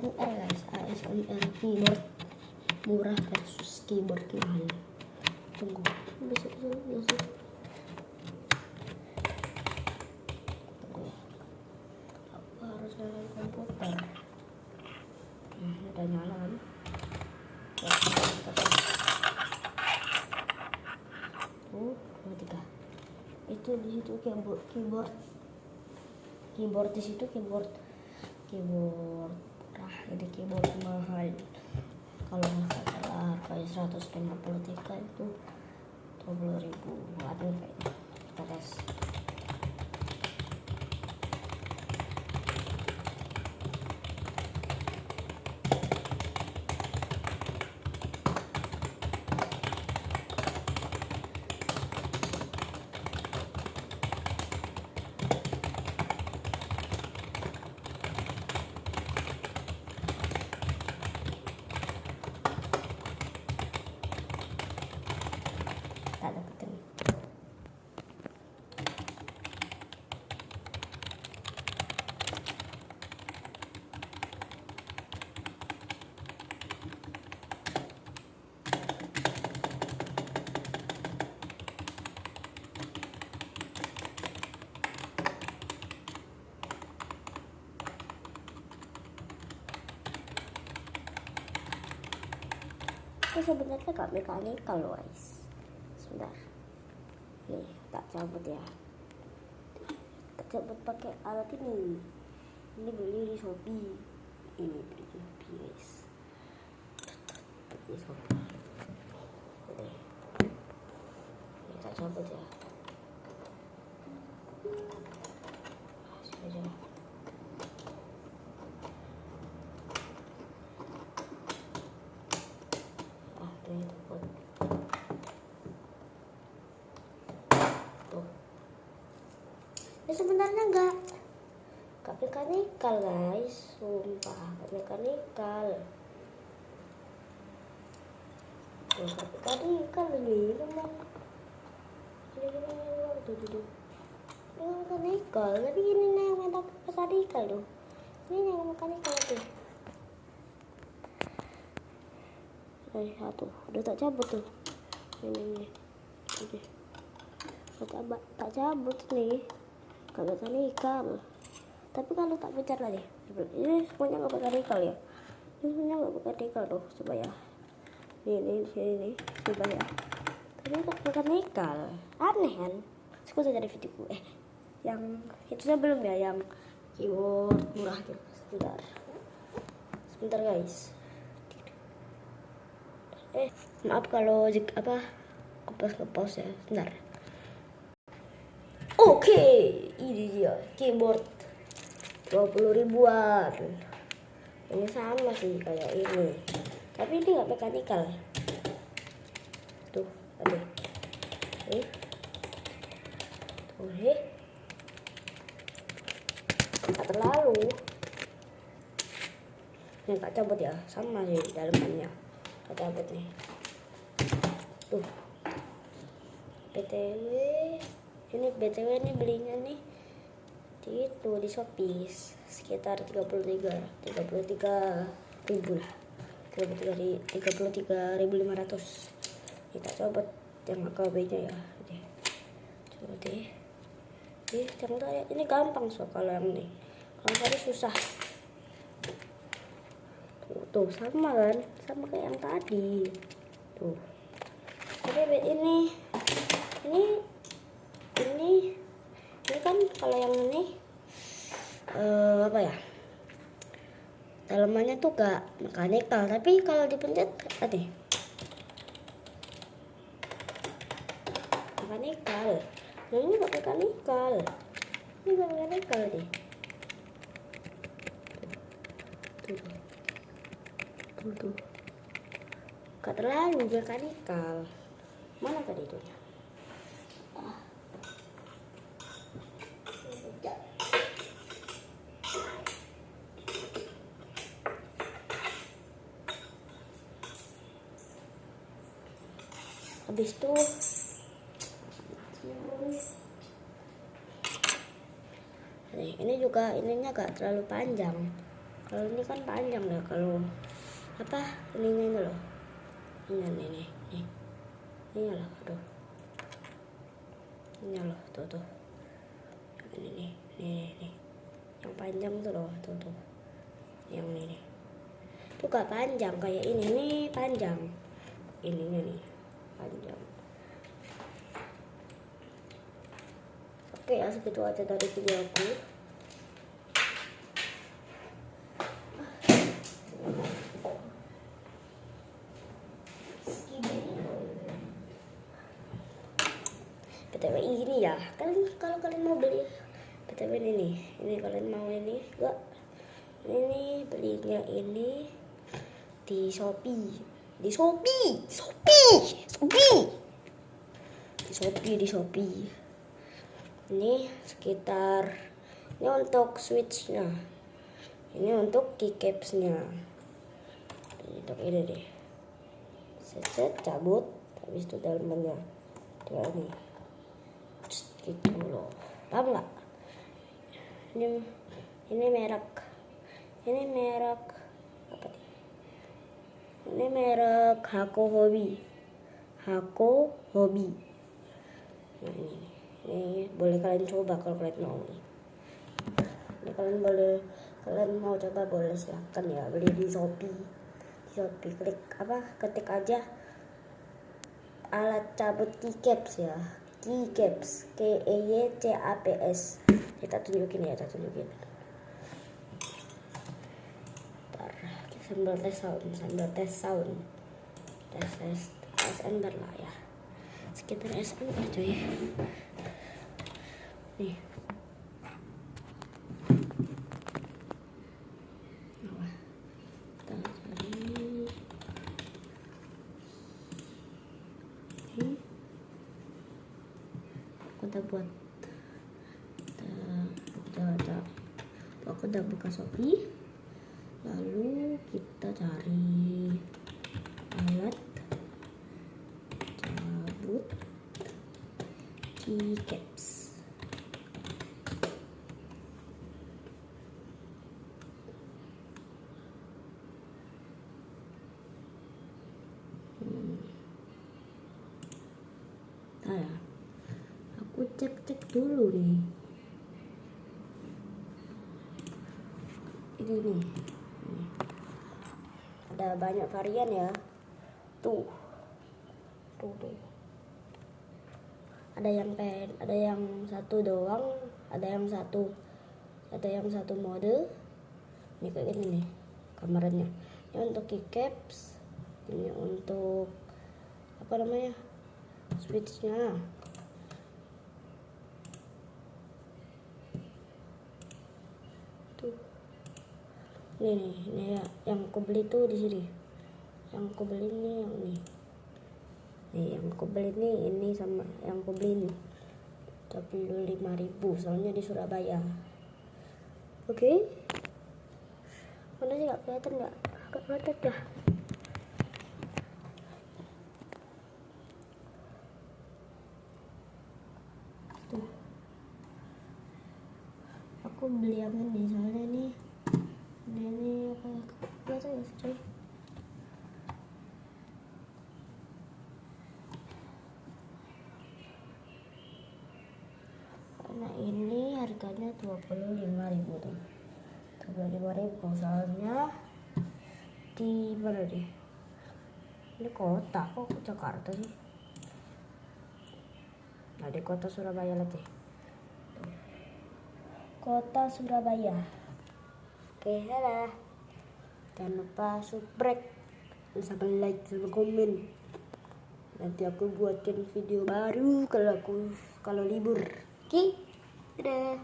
ASMR guys, ASMR keyboard murah versus keyboard mahal. Tunggu, bisa. Tunggu ya. Aku harus nyalain komputer. Udah nyala kan? Tuh, 2, 3. Itu di situ keyboard di situ keyboard ini keyboard mahal. Kalau nggak salah harga 153 itu 20.000-an kayaknya. Kita tes. Tak dapetin. Ini sebenarnya gak mekanikal guys. Sebentar, nih tak cabut ya, tak cabut pakai alat ini beli di Shopee, ini beli di Shopee guys, beli Shopee. Ini tak cabut ya, sini aja. Ini takut. Ya sebenarnya nggak mekanikal guys, sumpah nggak mekanikal. Nggak mekanikal ini memang tuh ini mekanikal, tapi ini yang mekanikal tuh, ini yang mekanikal tuh. Satu udah tak cabut tuh, ini oke. Tak cabut nih, gak mekanikal. Tapi kalau tak pencet lagi, ini semuanya gak mekanikal ya, ini semuanya gak mekanikal tuh. Coba ya, ini coba ya, tapi gak mekanikal, aneh kan. Aku udah cari videoku, yang itu belum ya, yang keyboard murah gitu. Sebentar guys. Maaf kalau kepas ya, sebentar. Oke, ini dia keyboard 20.000-an. Ini sama sih kayak ini, tapi ini nggak mekanikal. Tuh, ada. Nggak terlalu. Ini tak cabut ya, sama sih dalamannya. Tak cabut nih. Tuh. BTW ini belinya nih di Shopee sekitar 33.500. Kita coba yang AKB-nya ya. Coba deh. Ini gampang kalau yang ini. Kalau tadi susah. Tuh sama kan? Sama kayak yang tadi. Tuh. Tapi ini kan kalau yang ini apa ya, dalamannya tuh gak mekanikal, tapi kalau dipencet mekanikal. Nah ini gak mekanikal, deh. Tuh. Gak terlalu mekanikal. Mana tadi itu ya? Habis itu ini juga ininya gak terlalu panjang. Kalau ini kan panjang ya, kalau apa ini loh, ini loh, aduh, ini loh, tuh, ini yang panjang tuh loh, tuh, yang ini tuh gak panjang kayak ini nih, panjang, ininya nih panjang. Oke ya, segitu aja dari video aku. BTW ini ya, kan kalau kalian mau beli BTW ini kalian mau ini enggak, ini belinya ini di Shopee, di Shopee. Ini sekitar, ini untuk switchnya, ini untuk keycapsnya, untuk ini deh, set cabut, habis itu dalamnya dia ini gitu loh, paham nggak? Ini merek apa nih? Ini merek Hako Hobby. Nah, ini boleh kalian coba kalau kalian mau nih. Ini kalian mau coba boleh silahkan ya, beli di Shopee. Klik ketik aja alat cabut keycaps ya, keycaps, KEYCAPS. Kita tunjukin. Ntar sambil tes sound, tes SN lah ya, sekitar SN aja ya. Nih, kita cari ini. Aku udah buka Shopee, lalu kita cari alat cabut keycaps. Ya, aku cek dulu nih. Ini nih, ada banyak varian ya. Tuh. Ada yang satu doang, ada yang satu mode. Ini kayak gini nih kameranya. Ini untuk keycaps, ini untuk apa namanya, switchnya. Tuh. Ini ya, yang aku beli tuh di sini. Yang aku beli nih yang ini. Yang aku beli ini sama yang aku beli ini 25.000, soalnya di Surabaya. Oke. Mana sih, gak kelihatan nggak? Gak kelihatan dah. Tuh. Aku beli yang ini soalnya ini apa? Biasa ya sih coy. Nah ini harganya 25.000 tuh, 25.000, soalnya di mana deh, ini kota kok Jakarta sih. Nah di kota Surabaya lagi, kota Surabaya. Oke, dadah, jangan lupa subscribe, sama like, sama komen. Nanti aku buatin video baru kalau libur. Oke, dadah.